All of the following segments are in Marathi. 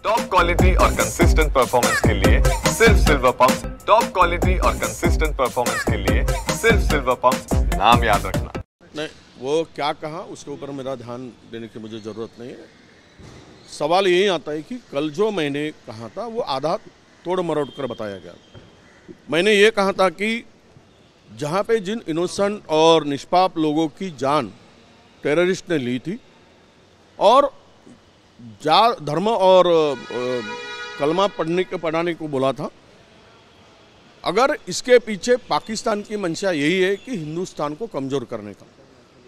टॉप क्वालिटी और कंसिस्टेंट परफॉर्मेंस के लिए सिर्फ सिल्वर पंप्स। टॉप क्वालिटी और कंसिस्टेंट परफॉर्मेंस के लिए सिर्फ सिल्वर पंप्स, नाम याद रखना। नहीं, वो क्या कहा उसके ऊपर मेरा ध्यान देने की मुझे ज़रूरत नहीं है। सवाल यही आता है कि कल जो मैंने कहा था वो आधा तोड़ मरोड़ कर बताया गया। मैंने ये कहा था कि जहाँ पे जिन इनोसेंट और निष्पाप लोगों की जान टेररिस्ट ने ली थी और धर्म और कलमा पढ़ाने को बोला था, अगर इसके पीछे पाकिस्तान की मंशा यही है कि हिंदुस्तान को कमज़ोर करने का,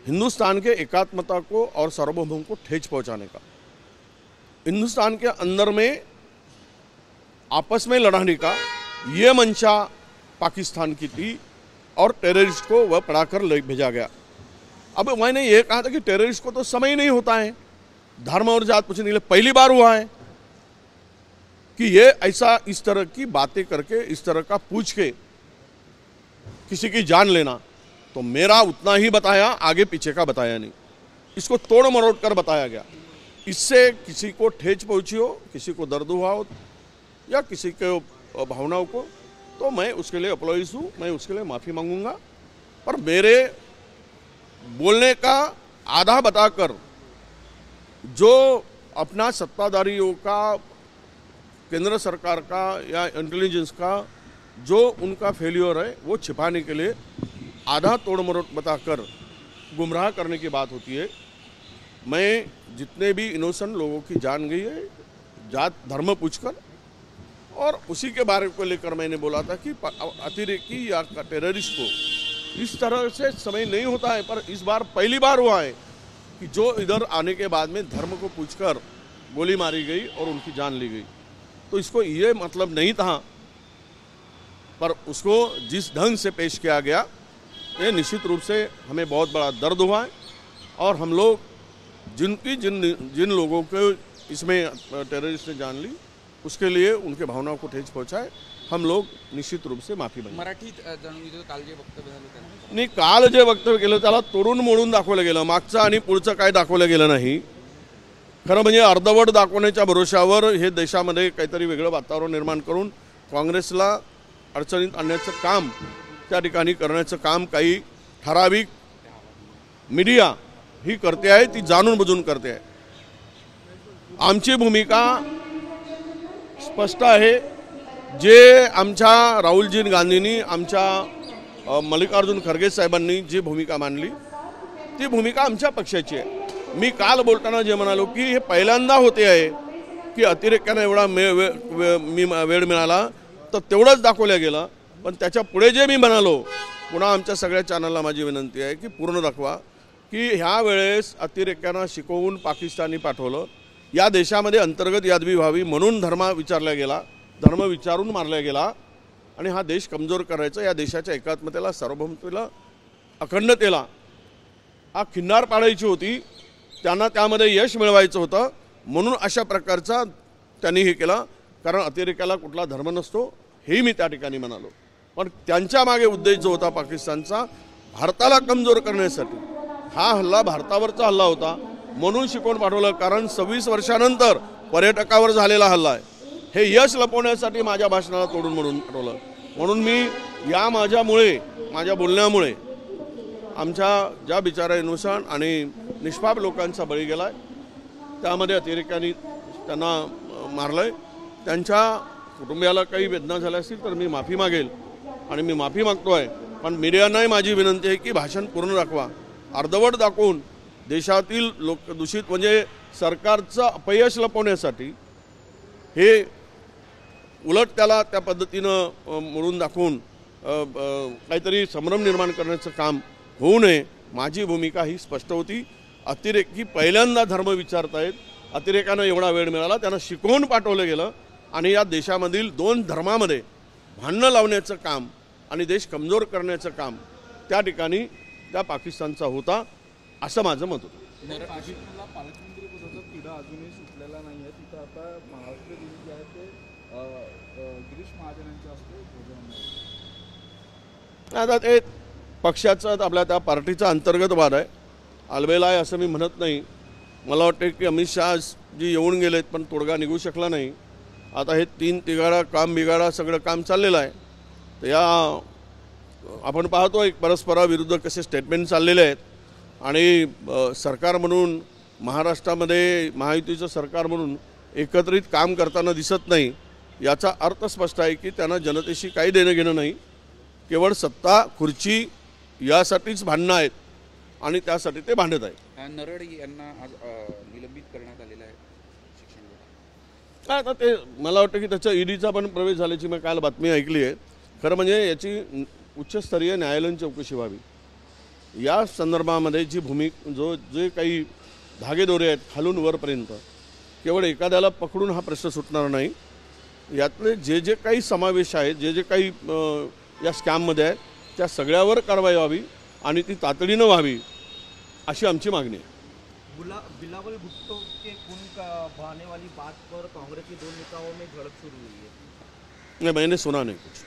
हिंदुस्तान के एकात्मता को और सार्वभौम को ठेस पहुंचाने का, हिंदुस्तान के अंदर में आपस में लड़ाने का ये मंशा पाकिस्तान की थी और टेररिस्ट को वह पढ़ाकर ले भेजा गया। अब मैंने ये कहा था कि टेररिस्ट को तो समय ही नहीं होता है, धर्म और जात पूछने के लिए पहली बार हुआ है कि ये ऐसा इस तरह की बातें करके इस तरह का पूछ के किसी की जान लेना। तो मेरा उतना ही बताया, आगे पीछे का बताया नहीं, इसको तोड़ मरोड़ कर बताया गया। इससे किसी को ठेस पहुंची हो, किसी को दर्द हुआ हो या किसी के भावनाओं को, तो मैं उसके लिए अप्लॉइज हूँ, मैं उसके लिए माफ़ी मांगूंगा। पर मेरे बोलने का आधा बताकर जो अपना सत्ताधारियों का, केंद्र सरकार का या इंटेलिजेंस का जो उनका फेल्योर है वो छिपाने के लिए आधा तोड़ मरोड़ बताकर गुमराह करने की बात होती है। मैं जितने भी इनोसेंट लोगों की जान गई है जात धर्म पूछकर, और उसी के बारे को लेकर मैंने बोला था कि अतिरेकी या टेररिस्ट को इस तरह से समय नहीं होता है। पर इस बार पहली बार हुआ है कि जो इधर आने के बाद में धर्म को पूछकर गोली मारी गई और उनकी जान ली गई। तो इसको ये मतलब नहीं था, पर उसको जिस ढंग से पेश किया गया ये निश्चित रूप से हमें बहुत बड़ा दर्द हुआ है। और हम लोग जिन लोगों को इसमें टेररिस्ट ने जान ली उसके लिए उनके भावनाओं को ठेस पहुंचाए, हम लोग निश्चित रूप से माफी मागतो। मराठीत काल जे वक्तव्य झालं त्याला नाही, काल जे वक्तव्य केलं त्याला तोडून मोडून दाखवलं गेलं, मागचं आणि पुढचं काय दाखवलं गेलं नाही। खरं म्हणजे अर्धवट दाखवण्याच्या भरोशावर हे देशामध्ये काहीतरी वेगळं वातावरण निर्माण करून काँग्रेसला अडचणीत आणण्याचं काम त्या ठिकाणी करण्याचं काम काही ठराविक मीडिया ही करते आहे, ती जाणून बुजून करते आहे। आमची भूमिका स्पष्ट आहे। जे आमच्या राहुलजी गांधींनी, आमच्या मल्लिकार्जुन खरगे साहेबांनी जी भूमिका मांडली ती भूमिका आमच्या पक्षाची आहे। मी काल बोलताना जे म्हणालो की हे पहिल्यांदा होते आहे की अतिरेक्याने एवढा वेळ मिळाला तर तेवढंच दाखवलं गेलं। पण त्याच्या पुढे जे मी म्हणालो, पुन्हा आमच्या सगळ्या चॅनलला माझी विनंती आहे की पूर्ण दाखवा की ह्या वेळेस अतिरेक्यांना शिकवून पाकिस्तानी पाठवलं, या देशामध्ये अंतर्गत यादवी व्हावी म्हणून धर्म विचारला गेला, धर्म विचारून मारला गेला आणि हा देश कमजोर करायचा, या देशाच्या एकात्मतेला, सार्वभौमतेला, अखंडतेला हा खिंडार पाडायची होती, त्यांना त्यामध्ये यश मिळवायचं होतं। म्हणून अशा प्रकारचा त्यांनी हे केला, कारण अतिरेक्याला कुठला धर्म नसतो हेही मी त्या ठिकाणी म्हणालो। पण त्यांच्या मागे उद्देश जो होता पाकिस्तानचा, भारताला कमजोर करण्यासाठी, हा हल्ला भारतावरचा हल्ला होता म्हणून शिकवून पाठवलं। कारण 26 वर्षानंतर पर्यटकावर झालेला हल्ला आहे, हे यश लपवण्यासाठी माझ्या भाषणाला तोडून मोडून पाठवलं। म्हणून मी या माझ्या बोलण्यामुळे आमच्या ज्या बिचारा इनोसेंट आणि निष्पाप लोकांचा बळी गेलाय, त्यामध्ये अतिरेक्यांनी त्यांना मारलंय, त्यांच्या कुटुंबियाला काही वेदना झाल्या असतील तर मी माफी मागेल आणि मी माफी मागतोय। पण मीडियानाही माझी विनंती आहे की भाषण पूर्ण दाखवा। अर्धवट दाखवून देशातील लोक दूषित म्हणजे सरकारचं अपयश लपवण्यासाठी हे उलट त्याला त्या पद्धतीनं मोडून दाखवून काहीतरी संभ्रम निर्माण करण्याचं काम होऊ नये। माझी भूमिका ही स्पष्ट होती। अतिरेकी पहिल्यांदा धर्म विचारतायत, अतिरेकांना एवढा वेळ मिळाला, त्यांना शिकवून पाठवलं गेलं आणि या देशामधील दोन धर्मामध्ये भांडणं लावण्याचं काम आणि देश कमजोर करण्याचं काम त्या ठिकाणी त्या पाकिस्तानचा होता, असं माझं मत होतं। पाकिस्तानला पालकमंत्री पदाचा तिढा अजूनही सुटलेला नाही आहे। तिथं आता महाराष्ट्र दिन जे आहे ते गिरीश महाजनांच्या हस्ते आता ते पक्षाचा आपल्या त्या पार्टीचा अंतर्गत वाद आहे, अलबेला आहे असं मी म्हणत नाही। मला वाटतं की अमित शाह जी येऊन गेलेत पण तोडगा निघू शकला नाही. आता हे 3 तिघाडा काम बिघाडा सगळं काम चाललेलं आहे. तर या आपण पाहतो एक परस्पराविरुद्ध कसे स्टेटमेंट चाललेले आहेत आणि सरकार म्हणून महाराष्ट्रामध्ये महायुतीचं सरकार म्हणून एकत्रित काम करताना दिसत नाही. याचा अर्थ स्पष्ट आहे की त्यांना जनतेशी काही देणं घेणं नाही. केवळ सत्ता खुर्ची यासाठीच भांडणं आहेत आणि त्यासाठी ते भांडत आहेत. नरड यांना आज निलंबित करण्यात आलेलं आहे शिक्षण विभागात. आता ते मला वाटतं की त्याच्या ईडीचा पण प्रवेश झाल्याची मी काल बातमी ऐकली आहे. खरं म्हणजे याची उच्चस्तरीय न्यायालयीन चौकशी व्हावी. या संदर्भामध्ये जी जे काही धागेदोरे आहेत खालून वरपर्यंत केवळ एखाद्याला पकडून हा प्रश्न सुटणार नाही. यातले जे काही समावेश आहे जे काही या स्कॅममध्ये आहे त्या सगळ्यावर कारवाई व्हावी आणि ती तातडीनं व्हावी अशी आमची मागणी आहे. बिलावल भुट्टो के खून का बहाने वाली बात पर कांग्रेस के 2 नेताओं में झड़प शुरू हुई है. नहीं, मैंने सुना नहीं कुछ.